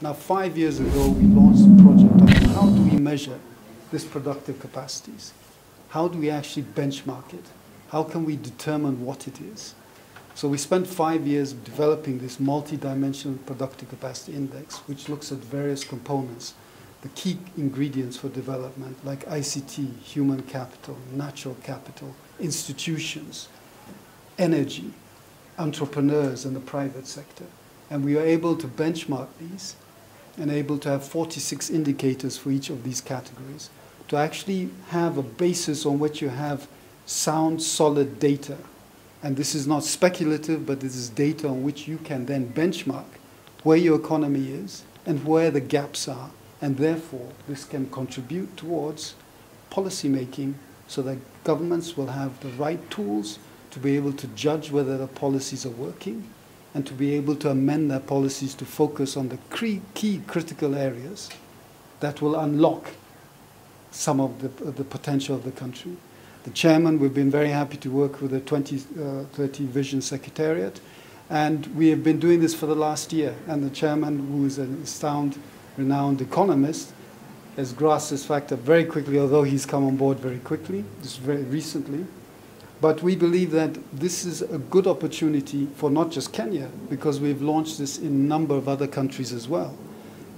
Now, 5 years ago, we launched a project on how do we measure these productive capacities? How do we actually benchmark it? How can we determine what it is? So we spent 5 years developing this multi-dimensional productive capacity index, which looks at various components, the key ingredients for development, like ICT, human capital, natural capital, institutions, energy, entrepreneurs in the private sector. And we are able to benchmark these and able to have 46 indicators for each of these categories to actually have a basis on which you have sound, solid data. And this is not speculative, but this is data on which you can then benchmark where your economy is and where the gaps are. And therefore, this can contribute towards policy making so that governments will have the right tools to be able to judge whether the policies are working and to be able to amend their policies to focus on the key critical areas that will unlock some of the potential of the country. The chairman, we've been very happy to work with the 2030 Vision Secretariat, and we have been doing this for the last year. And the chairman, who is a sound, renowned economist, has grasped this factor very quickly, although he's come on board very quickly, just very recently. But we believe that this is a good opportunity for not just Kenya, because we've launched this in a number of other countries as well.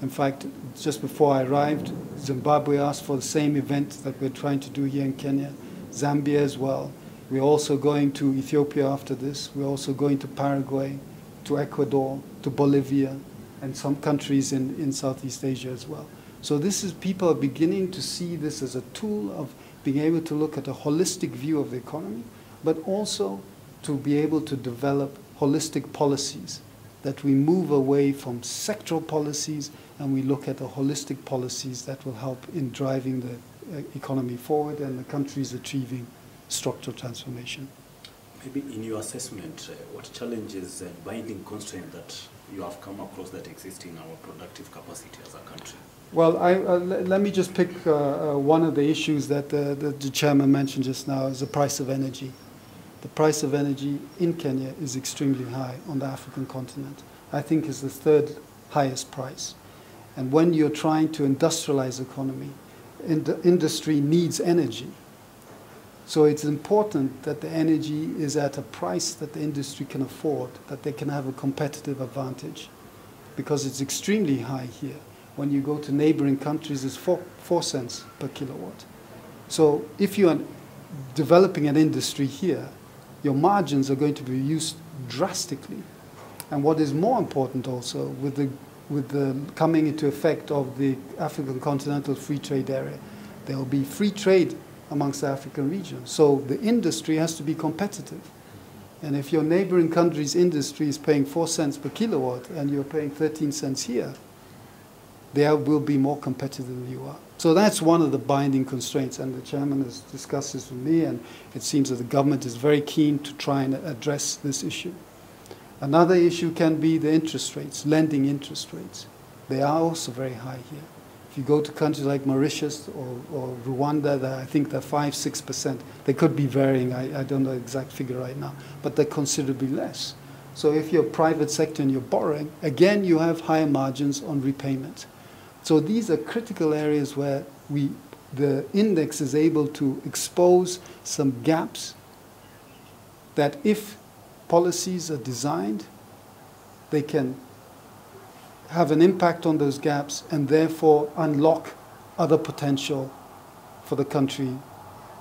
In fact, just before I arrived, Zimbabwe asked for the same event that we're trying to do here in Kenya, Zambia as well. We're also going to Ethiopia after this. We're also going to Paraguay, to Ecuador, to Bolivia, and some countries in Southeast Asia as well. So this is, people are beginning to see this as a tool of being able to look at a holistic view of the economy, but also to be able to develop holistic policies, that we move away from sectoral policies and we look at the holistic policies that will help in driving the economy forward and the countries achieving structural transformation. Maybe in your assessment, what challenges and binding constraints that you have come across that exist in our productive capacity as a country? Well, let me just pick one of the issues that the chairman mentioned just now, is the price of energy. The price of energy in Kenya is extremely high on the African continent. I think it's the third highest price. And when you're trying to industrialize the economy, industry needs energy. So it's important that the energy is at a price that the industry can afford, that they can have a competitive advantage, because it's extremely high here. When you go to neighboring countries, it's 4 cents per kilowatt. So if you are developing an industry here, your margins are going to be reduced drastically. And what is more important also, with the coming into effect of the African Continental Free Trade Area, there will be free trade amongst the African region. So the industry has to be competitive. And if your neighboring country's industry is paying 4 cents per kilowatt and you're paying 13 cents here, they will be more competitive than you are. So that's one of the binding constraints, and the chairman has discussed this with me, and it seems that the government is very keen to try and address this issue. Another issue can be the interest rates, lending interest rates. They are also very high here. If you go to countries like Mauritius or Rwanda, I think they're 5–6%. They could be varying, I don't know the exact figure right now, but they're considerably less. So if you're private sector and you're borrowing, again, you have higher margins on repayment. So these are critical areas where the index is able to expose some gaps that if policies are designed, they can have an impact on those gaps and therefore unlock other potential for the country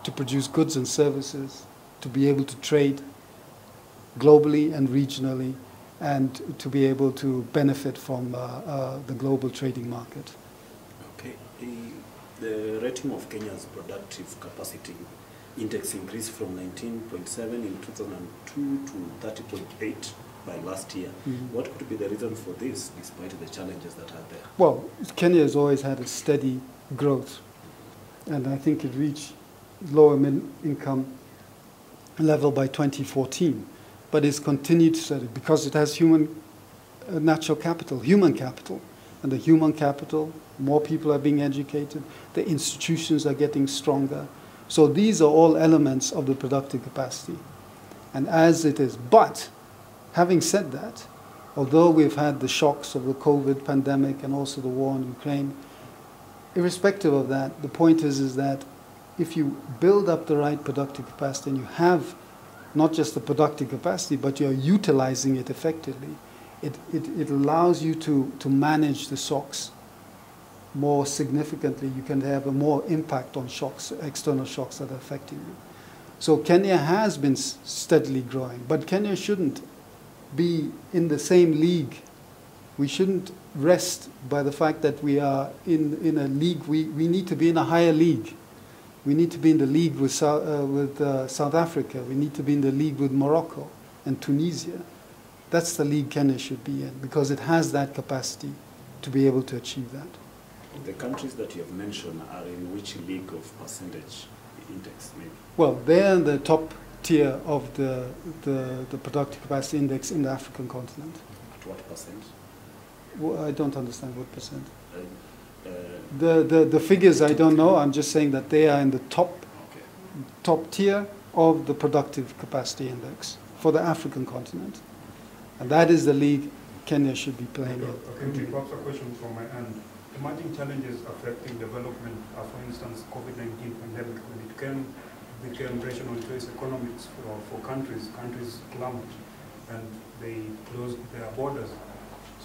to produce goods and services, to be able to trade globally and regionally, and to be able to benefit from the global trading market. Okay. The rating of Kenya's productive capacity index increased from 19.7 in 2002 to 30.8 by last year. Mm-hmm. What could be the reason for this, despite the challenges that are there? Well, Kenya has always had a steady growth, and I think it reached lower income level by 2014. But it's continued to study because it has natural capital, human capital. And the human capital, more people are being educated, the institutions are getting stronger. So these are all elements of the productive capacity. And as it is, but having said that, although we've had the shocks of the COVID pandemic and also the war in Ukraine, irrespective of that, the point is that if you build up the right productive capacity and you have not just the productive capacity, but you're utilizing it effectively, it allows you to manage the shocks more significantly. You can have a more impact on shocks, external shocks that are affecting you. So Kenya has been steadily growing, but Kenya shouldn't be in the same league. We shouldn't rest by the fact that we are in a league. We need to be in a higher league. We need to be in the league with South Africa. We need to be in the league with Morocco and Tunisia. That's the league Kenya should be in, because it has that capacity to be able to achieve that. The countries that you have mentioned are in which league of percentage index, maybe? Well, they're in the top tier of the productive capacity index in the African continent. At what percent? Well, I don't understand what percent. Uh, The figures I don't know. I'm just saying that they are in the top tier of the productive capacity index for the African continent, and that is the league Kenya should be playing in. Okay, perhaps a question from my end. Emerging challenges affecting development, for instance, COVID-19 pandemic, when it became rational choice economics for countries plummeted and they closed their borders.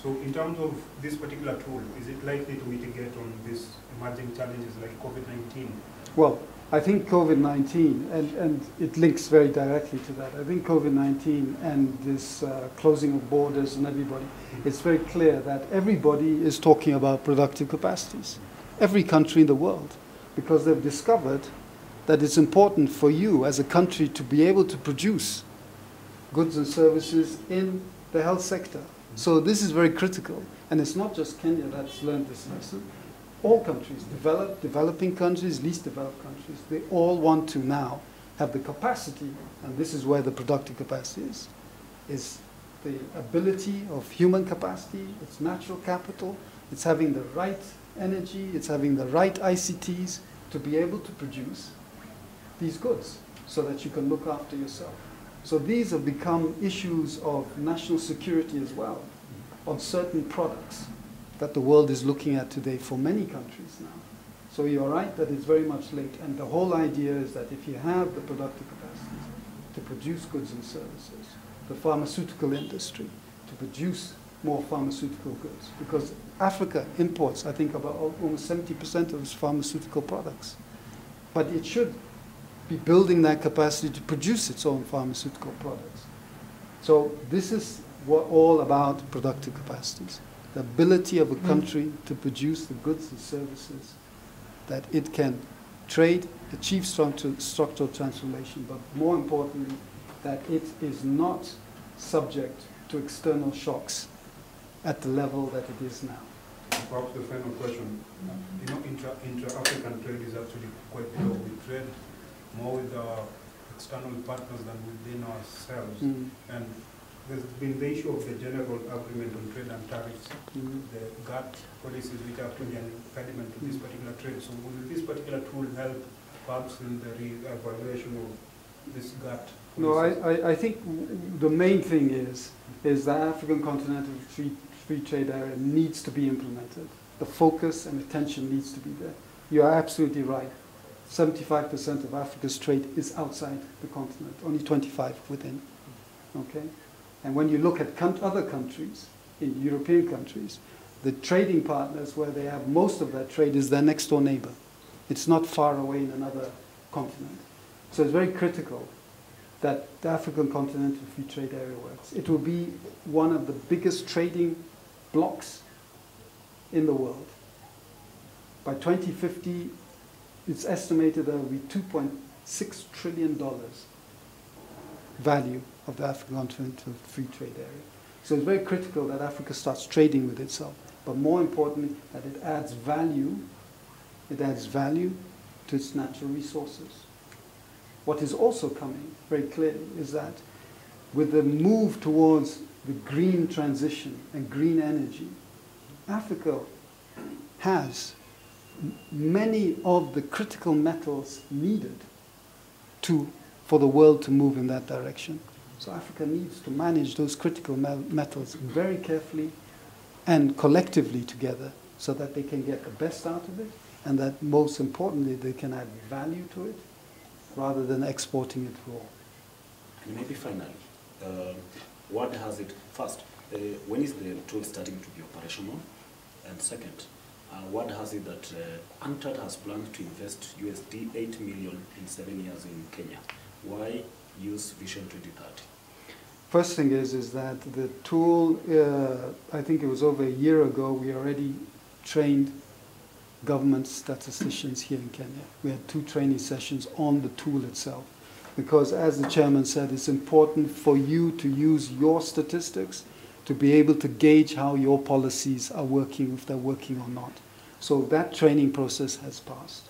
So in terms of this particular tool, is it likely to mitigate on these emerging challenges like COVID-19? Well, I think COVID-19, and it links very directly to that. I think COVID-19 and this closing of borders and everybody, it's very clear that everybody is talking about productive capacities. Every country in the world, because they've discovered that it's important for you as a country to be able to produce goods and services in the health sector. So this is very critical. And it's not just Kenya that's learned this lesson. All countries, developing countries, least developed countries, they all want to now have the capacity, and this is where the productive capacity is the ability of human capacity, it's natural capital, it's having the right energy, it's having the right ICTs to be able to produce these goods so that you can look after yourself. So these have become issues of national security as well on certain products that the world is looking at today for many countries now. So you're right that it's very much linked, and the whole idea is that if you have the productive capacity to produce goods and services, the pharmaceutical industry to produce more pharmaceutical goods, because Africa imports, I think, about almost 70% of its pharmaceutical products. But it should be building that capacity to produce its own pharmaceutical products. So this is all about productive capacities. The ability of a country to produce the goods and services that it can trade, achieve structural transformation, but more importantly, that it is not subject to external shocks at the level that it is now. Perhaps the final question. You know, intra-African trade is actually quite low. We trade more with our external partners than within ourselves. And there's been the issue of the general agreement on trade and tariffs, the GATT policies which are actually an impediment to this particular trade. So will this particular tool help perhaps in the re-evaluation of this GATT policies? No, I think the main thing is the African Continental Free Trade Area needs to be implemented. The focus and attention needs to be there. You are absolutely right. 75% of Africa's trade is outside the continent, only 25% within. Okay? And when you look at other countries, in European countries, the trading partners where they have most of their trade is their next door neighbor. It's not far away in another continent. So it's very critical that the African Continental Free Trade Area works. It will be one of the biggest trading blocks in the world. By 2050, it's estimated there will be $2.6 trillion value of the African Continental Free Trade Area. So it's very critical that Africa starts trading with itself, but more importantly, that it adds value to its natural resources. What is also coming very clearly is that with the move towards the green transition and green energy, Africa has many of the critical metals needed for the world to move in that direction. So Africa needs to manage those critical metals very carefully and collectively together so that they can get the best out of it, and that most importantly they can add value to it rather than exporting it raw. And maybe finally, what has it, first, when is the tool starting to be operational? And second, what has it that UNCTAD has planned to invest USD 8 million in 7 years in Kenya? Why use Vision 2030? First thing is that the tool, I think it was over a year ago, we already trained government statisticians here in Kenya. We had 2 training sessions on the tool itself. Because as the chairman said, it's important for you to use your statistics to be able to gauge how your policies are working, if they're working or not. So that training process has passed.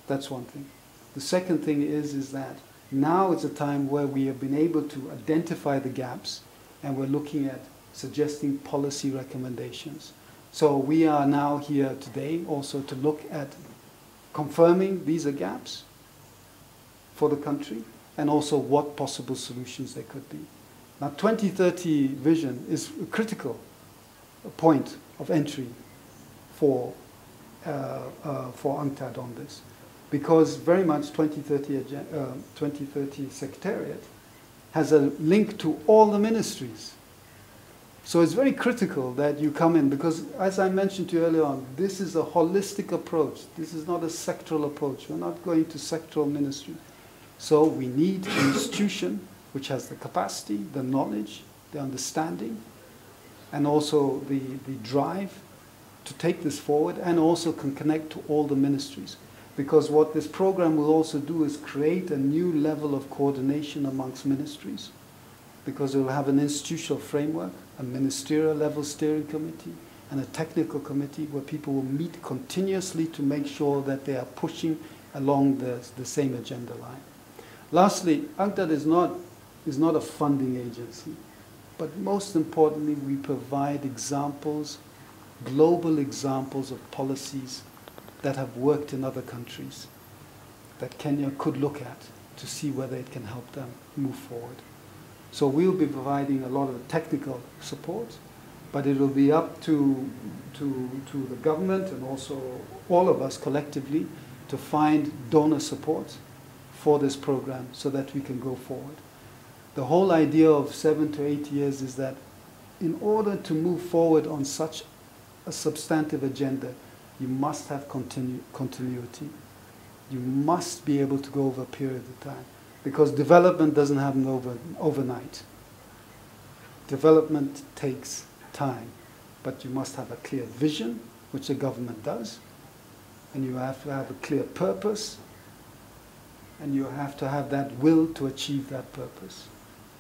That's one thing. The second thing is that now is a time where we have been able to identify the gaps, and we're looking at suggesting policy recommendations. So we are now here today also to look at confirming these are gaps for the country, and also what possible solutions there could be. Now, 2030 vision is a critical point of entry for UNCTAD on this, because very much 2030 Secretariat has a link to all the ministries. So it's very critical that you come in, because as I mentioned to you earlier on, this is a holistic approach. This is not a sectoral approach. We're not going to sectoral ministry. So we need an institution which has the capacity, the knowledge, the understanding, and also the drive to take this forward, and also can connect to all the ministries. Because what this program will also do is create a new level of coordination amongst ministries, because it will have an institutional framework, a ministerial level steering committee, and a technical committee where people will meet continuously to make sure that they are pushing along the same agenda line. Lastly, UNCTAD is not a funding agency, but most importantly, we provide examples, global examples of policies that have worked in other countries that Kenya could look at to see whether it can help them move forward. So we'll be providing a lot of technical support, but it will be up to the government and also all of us collectively to find donor support for this program so that we can go forward. The whole idea of 7 to 8 years is that in order to move forward on such a substantive agenda, you must have continuity. You must be able to go over a period of time, because development doesn't happen overnight. Development takes time, but you must have a clear vision, which the government does, and you have to have a clear purpose, and you have to have that will to achieve that purpose.